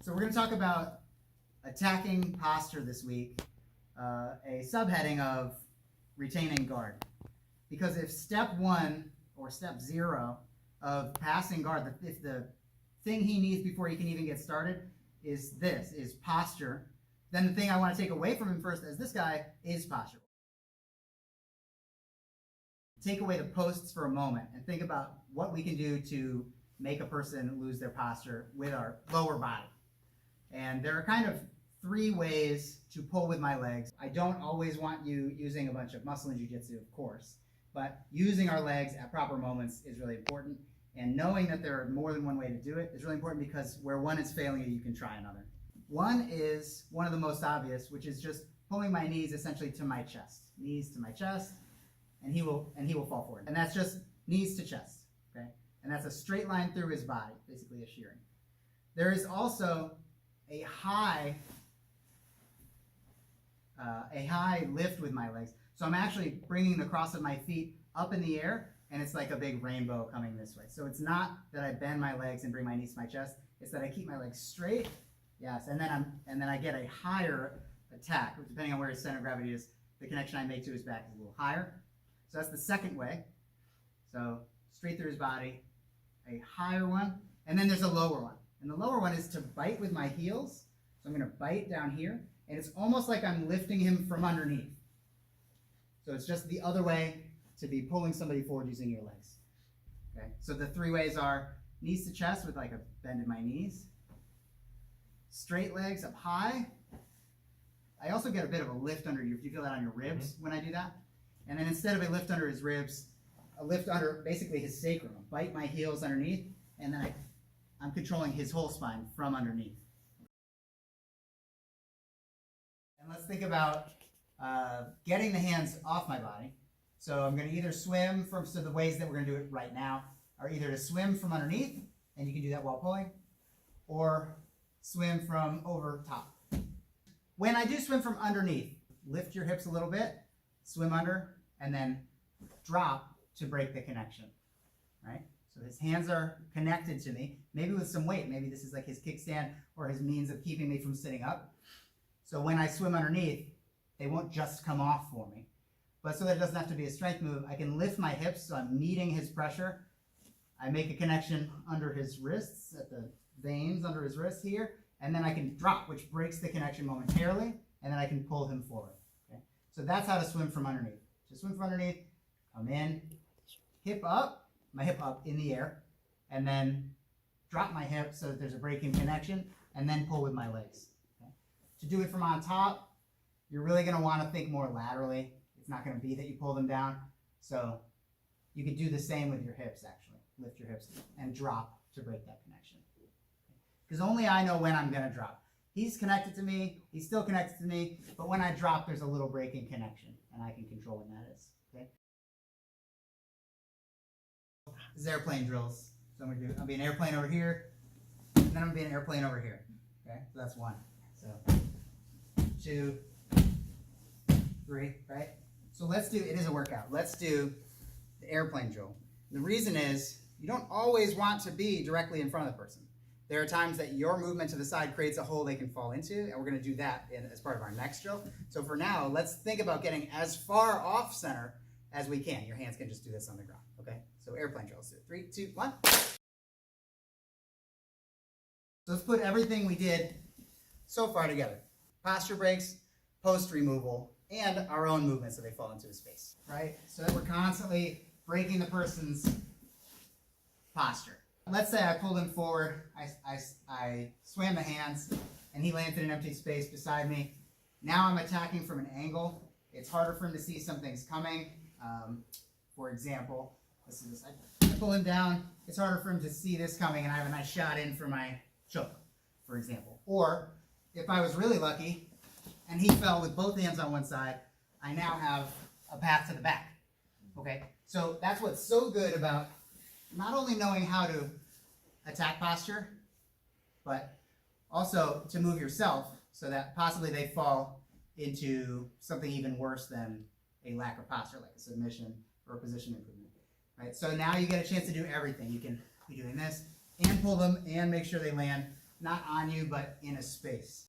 So we're going to talk about attacking posture this week, a subheading of retaining guard. Because if step 1 or step 0 of passing guard, if the thing he needs before he can even get started is posture, then the thing I want to take away from him first as this guy is posture. Take away the posts for a moment and think about what we can do to make a person lose their posture with our lower body. And there are kind of 3 ways to pull with my legs. I don't always want you using a bunch of muscle in jiu-jitsu, of course, but using our legs at proper moments is really important. And knowing that there are more than one way to do it is really important, because where one is failing you can try another. One is one of the most obvious, which is just pulling my knees essentially to my chest. Knees to my chest, and he will fall forward. And that's just knees to chest, okay? And that's a straight line through his body, basically a shearing. There is also a high lift with my legs. So I'm actually bringing the cross of my feet up in the air, and it's like a big rainbow coming this way. So it's not that I bend my legs and bring my knees to my chest. It's that I keep my legs straight. Yes, and then I get a higher attack, depending on where his center of gravity is. The connection I make to his back is a little higher. So that's the second way. So straight through his body, a higher one, and then there's a lower one. And the lower one is to bite with my heels. So I'm going to bite down here, and it's almost like I'm lifting him from underneath. So it's just the other way to be pulling somebody forward using your legs. Okay. So the 3 ways are knees to chest with like a bend in my knees, straight legs up high. I also get a bit of a lift under you. You feel that on your ribs when I do that? And then instead of a lift under his ribs, a lift under basically his sacrum. I bite my heels underneath, and then I'm controlling his whole spine from underneath. And let's think about getting the hands off my body. So I'm going to either swim so the ways that we're going to do it right now are either to swim from underneath, and you can do that while pulling, or swim from over top. When I do swim from underneath, lift your hips a little bit, swim under, and then drop to break the connection, right? So his hands are connected to me, maybe with some weight. Maybe this is like his kickstand or his means of keeping me from sitting up. So when I swim underneath, they won't just come off for me. But so that it doesn't have to be a strength move, I can lift my hips so I'm meeting his pressure. I make a connection under his wrists, at the veins under his wrists here, and then I can drop, which breaks the connection momentarily, and then I can pull him forward. Okay? So that's how to swim from underneath. Just swim from underneath, come in, hip up, my hip up in the air, and then drop my hip so that there's a breaking connection, and then pull with my legs. Okay? To do it from on top, you're really going to want to think more laterally. It's not going to be that you pull them down. So you could do the same with your hips, actually. Lift your hips and drop to break that connection. Because only I know when I'm going to drop. He's connected to me. He's still connected to me. But when I drop, there's a little breaking connection, and I can control when that is. Okay? This is airplane drills. So I'll be an airplane over here, and then I'm going to be an airplane over here. Okay? So that's 1. So 2, 3, right? So it is a workout. Let's do the airplane drill. The reason is you don't always want to be directly in front of the person. There are times that your movement to the side creates a hole they can fall into, and we're going to do that as part of our next drill. So for now, let's think about getting as far off center as we can. Your hands can just do this on the ground, okay? So airplane drill. So 3, 2, 1. So let's put everything we did so far together. Posture breaks, post removal, and our own movement so they fall into his face, right? So that we're constantly breaking the person's posture. Let's say I pulled him forward, I swam the hands, and he landed in an empty space beside me. Now I'm attacking from an angle. It's harder for him to see something's coming. For example, let's do this. I pull him down. It's harder for him to see this coming, and I have a nice shot in for my choke, for example. Or if I was really lucky, and he fell with both hands on one side, I now have a path to the back. Okay? So that's what's so good about not only knowing how to attack posture, but also to move yourself so that possibly they fall into something even worse than a lack of posture, like a submission or a position improvement. Right? So now you get a chance to do everything. You can be doing this and pull them and make sure they land not on you, but in a space.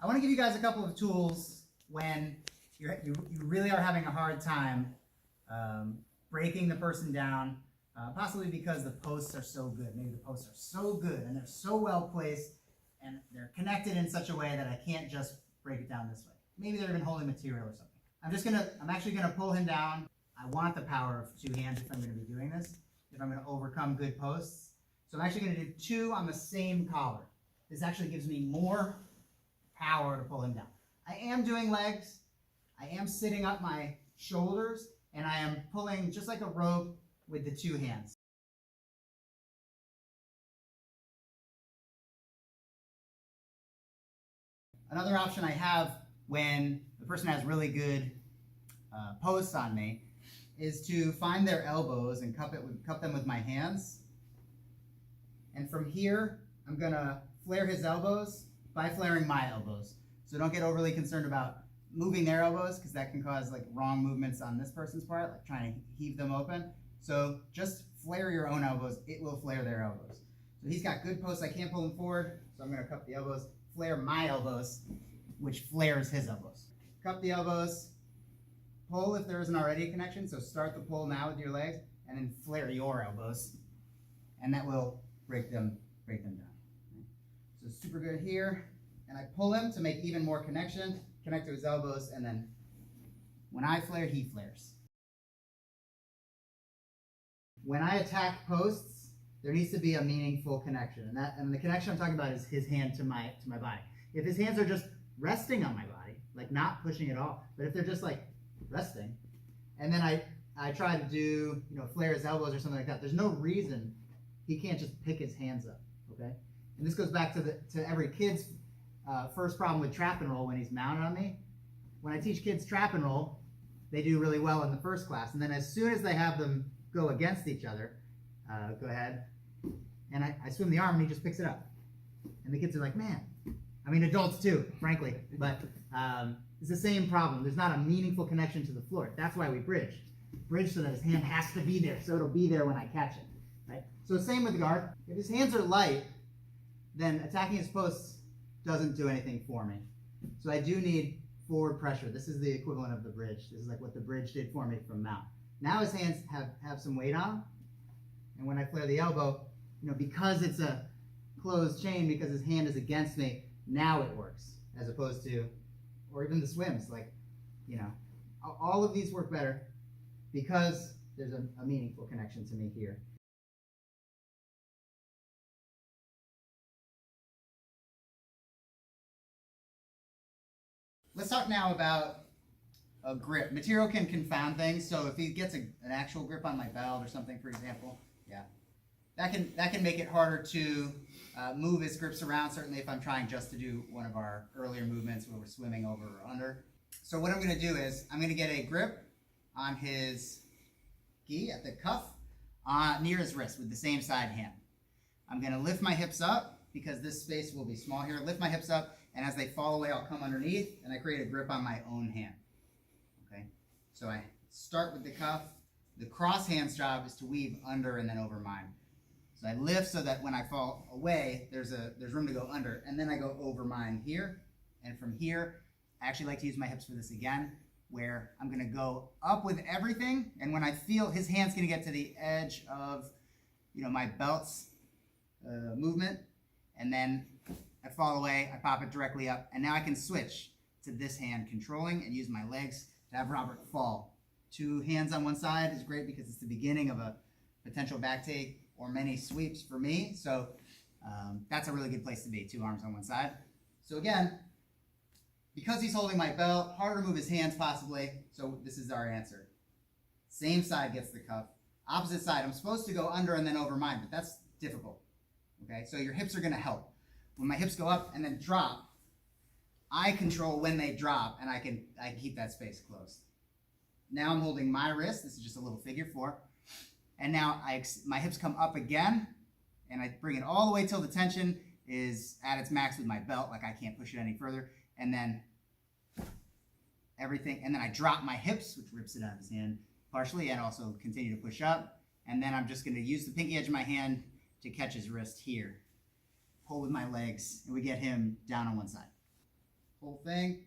I want to give you guys a couple of tools when you really are having a hard time breaking the person down, possibly because the posts are so good. Maybe the posts are so good and they're so well placed and they're connected in such a way that I can't just break it down this way. Maybe they're even holding material or something. I'm actually gonna pull him down. I want the power of two hands if I'm gonna be doing this, if I'm gonna overcome good posts. So I'm actually gonna do two on the same collar. This actually gives me more power to pull him down. I am doing legs. I am sitting up my shoulders, and I am pulling just like a rope with the two hands. Another option I have when the person has really good posts on me is to find their elbows and cup them with my hands. And from here, I'm gonna flare his elbows by flaring my elbows. So don't get overly concerned about moving their elbows, because that can cause like wrong movements on this person's part, like trying to heave them open. So just flare your own elbows. It will flare their elbows. So he's got good posts. I can't pull him forward, so I'm gonna cup the elbows, flare my elbows, which flares his elbows. Cup the elbows, pull if there isn't already a connection. So start the pull now with your legs, and then flare your elbows, and that will break them down. So super good here, and I pull him to make even more connection, connect to his elbows, and then when I flare, he flares. When I attack posts, there needs to be a meaningful connection, and the connection I'm talking about is his hand to my body. If his hands are just resting on my body, like not pushing at all, but if they're just like resting, and then I try to do, flare his elbows or something like that, there's no reason he can't just pick his hands up, okay? And this goes back to every kid's first problem with trap and roll when he's mounted on me. When I teach kids trap and roll, they do really well in the first class. And then as soon as they have them go against each other, go ahead, and I swim the arm and he just picks it up. And the kids are like, man, I mean adults too, frankly, but it's the same problem. There's not a meaningful connection to the floor. That's why we bridge. Bridge so that his hand has to be there, so it'll be there when I catch it. Right? So same with the guard. If his hands are light, then attacking his posts doesn't do anything for me. So I do need forward pressure. This is the equivalent of the bridge. This is like what the bridge did for me from mount. Now his hands have some weight on them, and when I flare the elbow, because it's a closed chain, because his hand is against me, now it works, as opposed to, or even the swims, like, all of these work better because there's a meaningful connection to me here. Let's talk now about a grip. Material can confound things, so if he gets an actual grip on my belt or something, for example, that can make it harder to move his grips around, certainly if I'm trying just to do one of our earlier movements where we're swimming over or under. So what I'm going to do is I'm going to get a grip on his gi at the cuff near his wrist with the same side hand. I'm going to lift my hips up because this space will be small here. Lift my hips up, and as they fall away, I'll come underneath and I create a grip on my own hand. Okay, so I start with the cuff. The cross hand's job is to weave under and then over mine. So I lift so that when I fall away, there's room to go under, and then I go over mine here. And from here, I actually like to use my hips for this again, where I'm gonna go up with everything, and when I feel his hand's gonna get to the edge of, my belt's movement, and then I fall away, I pop it directly up, and now I can switch to this hand controlling and use my legs to have Robert fall. Two hands on one side is great because it's the beginning of a potential back take or many sweeps for me. So that's a really good place to be, two arms on one side. So again, because he's holding my belt, harder to move his hands possibly. So this is our answer. Same side gets the cuff. Opposite side, I'm supposed to go under and then over mine, but that's difficult. Okay, so your hips are gonna help. When my hips go up and then drop, I control when they drop, and I can keep that space closed. Now I'm holding my wrist. This is just a little figure 4. And now my hips come up again, and I bring it all the way till the tension is at its max with my belt, like I can't push it any further. And then I drop my hips, which rips it out of his hand, partially and also continue to push up. And then I'm just going to use the pinky edge of my hand to catch his wrist here. Pull with my legs, and we get him down on one side. Whole thing.